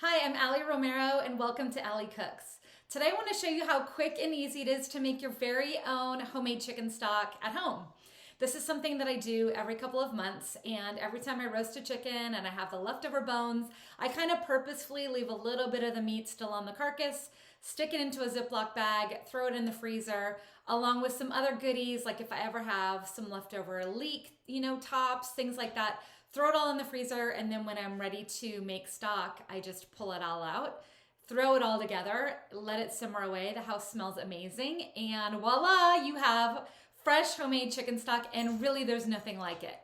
Hi, I'm Ali Romero and welcome to Ali Cooks. Today I want to show you how quick and easy it is to make your very own homemade chicken stock at home. This is something that I do every couple of months, and every time I roast a chicken and I have the leftover bones, I kind of purposefully leave a little bit of the meat still on the carcass, stick it into a Ziploc bag, throw it in the freezer, along with some other goodies, like if I ever have some leftover leek, tops, things like that. Throw it all in the freezer, and then when I'm ready to make stock, I just pull it all out, throw it all together, let it simmer away. The house smells amazing, and voila, you have fresh homemade chicken stock, and really there's nothing like it.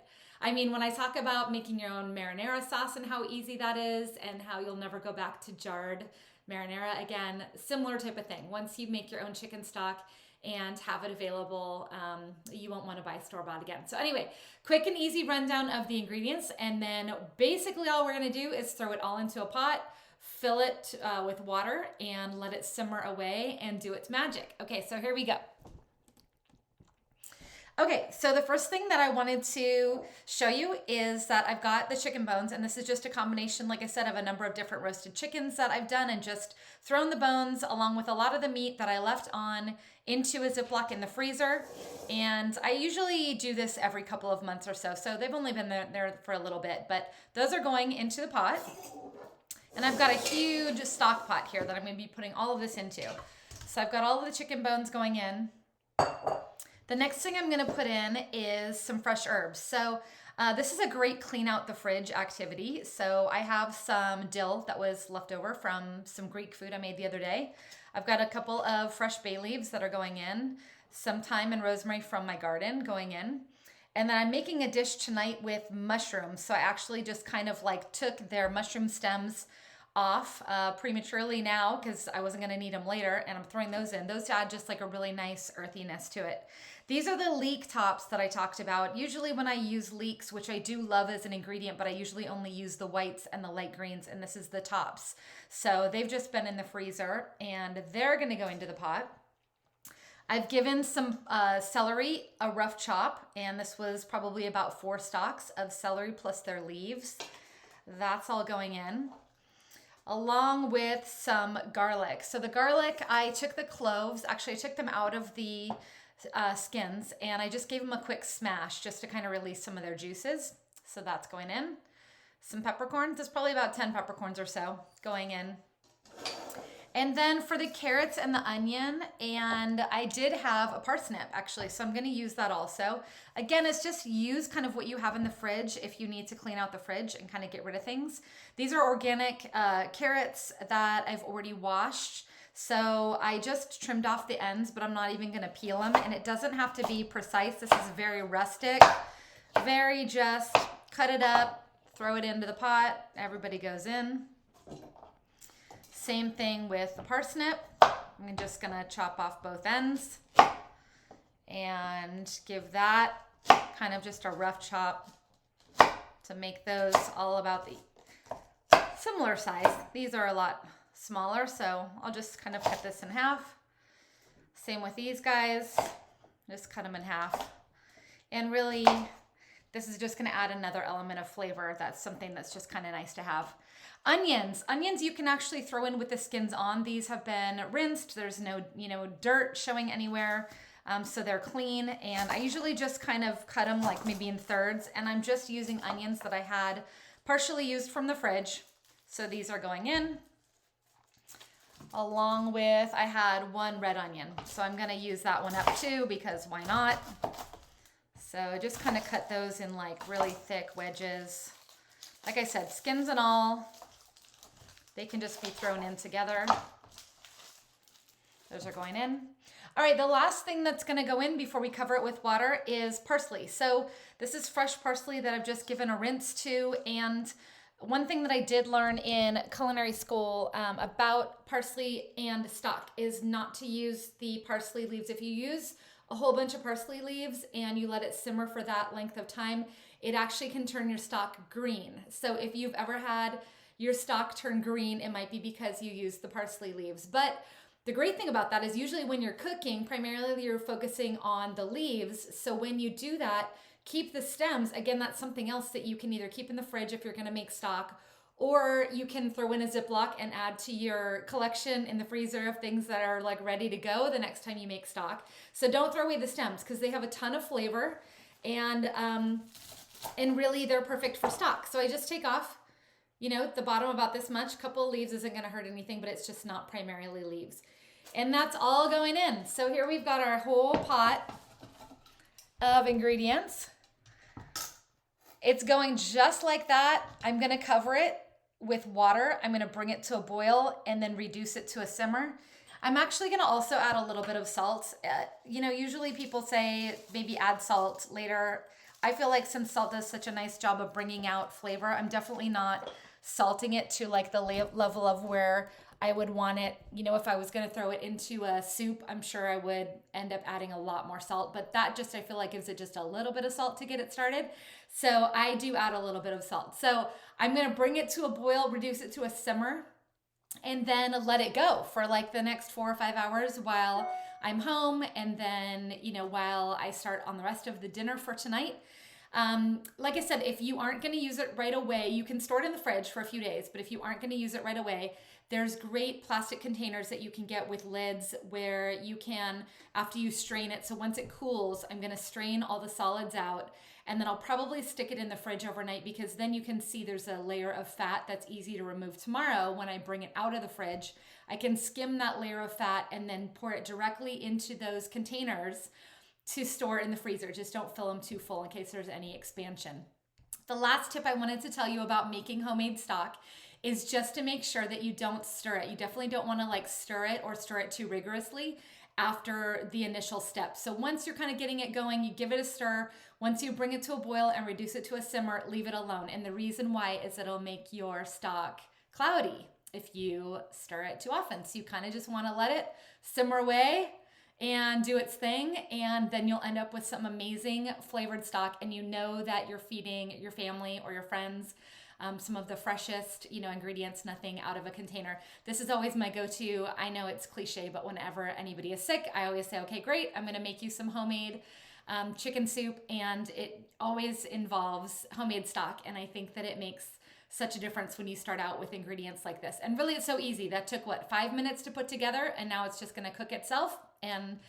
I mean, when I talk about making your own marinara sauce and how easy that is and how you'll never go back to jarred marinara again, similar type of thing. Once you make your own chicken stock and have it available, you won't want to buy store-bought again. So anyway, quick and easy rundown of the ingredients, and then basically all we're going to do is throw it all into a pot, fill it with water, and let it simmer away and do its magic. Okay, so here we go. Okay, so the first thing that I wanted to show you is that I've got the chicken bones, and this is just a combination, like I said, of a number of different roasted chickens that I've done and just thrown the bones along with a lot of the meat that I left on into a Ziploc in the freezer. And I usually do this every couple of months or so, so they've only been there for a little bit, but those are going into the pot. And I've got a huge stock pot here that I'm going to be putting all of this into. So I've got all of the chicken bones going in. The next thing I'm going to put in is some fresh herbs. So this is a great clean out the fridge activity. So I have some dill that was left over from some Greek food I made the other day. I've got a couple of fresh bay leaves that are going in, some thyme and rosemary from my garden going in. And then I'm making a dish tonight with mushrooms. So I actually just kind of like took their mushroom stems off prematurely now because I wasn't going to need them later, and I'm throwing those in. Those add just like a really nice earthiness to it. These are the leek tops that I talked about. Usually when I use leeks, which I do love as an ingredient, but I usually only use the whites and the light greens, and this is the tops. So they've just been in the freezer, and they're going to go into the pot. I've given some celery a rough chop, and this was probably about 4 stalks of celery plus their leaves. That's all going in, along with some garlic. So the garlic, I took the cloves, actually I took them out of the skins, and I just gave them a quick smash just to kind of release some of their juices. So that's going in. Some peppercorns, there's probably about 10 peppercorns or so going in. And then for the carrots and the onion, and I did have a parsnip actually, so I'm going to use that also. Again, it's just use kind of what you have in the fridge if you need to clean out the fridge and kind of get rid of things. These are organic carrots that I've already washed. So I just trimmed off the ends, but I'm not even going to peel them. And it doesn't have to be precise. This is very rustic, very just cut it up, throw it into the pot. Everybody goes in. Same thing with the parsnip. I'm just going to chop off both ends and give that kind of just a rough chop to make those all about the similar size. These are a lot smaller, so I'll just kind of cut this in half. Same with these guys, just cut them in half. And really, this is just going to add another element of flavor. That's something that's just kind of nice to have. Onions you can actually throw in with the skins on. These have been rinsed. There's no, dirt showing anywhere. So they're clean, and I usually just kind of cut them like maybe in thirds, and I'm just using onions that I had partially used from the fridge. So these are going in, along with, I had 1 red onion. So I'm going to use that one up too, because why not? So just kind of cut those in like really thick wedges. Like I said, skins and all, they can just be thrown in together. Those are going in. All right, the last thing that's going to go in before we cover it with water is parsley. So this is fresh parsley that I've just given a rinse to. And one thing that I did learn in culinary school about parsley and stock is not to use the parsley leaves. If you use a whole bunch of parsley leaves and you let it simmer for that length of time, it actually can turn your stock green. So if you've ever had your stock turn green, it might be because you used the parsley leaves. But the great thing about that is usually when you're cooking, primarily you're focusing on the leaves. So when you do that, keep the stems. Again, that's something else that you can either keep in the fridge if you're gonna make stock, Or you can throw in a Ziploc and add to your collection in the freezer of things that are like ready to go the next time you make stock. So don't throw away the stems because they have a ton of flavor, and really they're perfect for stock. So I just take off, the bottom about this much. Couple of leaves isn't going to hurt anything, but it's just not primarily leaves. And that's all going in. So here we've got our whole pot of ingredients. It's going just like that. I'm going to cover it with water. I'm going to bring it to a boil and then reduce it to a simmer. I'm actually going to also add a little bit of salt. Usually people say maybe add salt later. I feel like since salt does such a nice job of bringing out flavor, I'm definitely not salting it to like the level of where I would want it. If I was going to throw it into a soup, I'm sure I would end up adding a lot more salt, but that just, I feel like gives it just a little bit of salt to get it started. So I do add a little bit of salt. So I'm going to bring it to a boil, reduce it to a simmer, and then let it go for like the next 4 or 5 hours while I'm home. And then, while I start on the rest of the dinner for tonight. Like I said, if you aren't going to use it right away, you can store it in the fridge for a few days, but if you aren't going to use it right away, there's great plastic containers that you can get with lids where you can, after you strain it, so once it cools, I'm going to strain all the solids out, and then I'll probably stick it in the fridge overnight, because then you can see there's a layer of fat that's easy to remove tomorrow. When I bring it out of the fridge, I can skim that layer of fat and then pour it directly into those containers to store in the freezer. Just don't fill them too full in case there's any expansion. The last tip I wanted to tell you about making homemade stock is just to make sure that you don't stir it. You definitely don't want to like stir it or stir it too rigorously after the initial step. So once you're kind of getting it going, you give it a stir. Once you bring it to a boil and reduce it to a simmer, leave it alone. And the reason why is it'll make your stock cloudy if you stir it too often. So you kind of just want to let it simmer away and do its thing, and then you'll end up with some amazing flavored stock, and that you're feeding your family or your friends some of the freshest, ingredients, nothing out of a container. This is always my go-to. I know it's cliche, but whenever anybody is sick, I always say, okay, great, I'm gonna make you some homemade chicken soup, and it always involves homemade stock, and I think that it makes such a difference when you start out with ingredients like this. And really, it's so easy. That took 5 minutes to put together, and now it's just gonna cook itself, and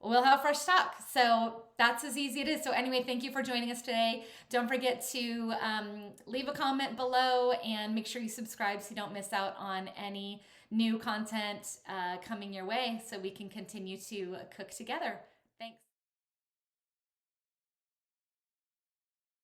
we'll have fresh stock. So that's as easy as it is. So anyway, thank you for joining us today. Don't forget to leave a comment below and make sure you subscribe so you don't miss out on any new content coming your way, so we can continue to cook together.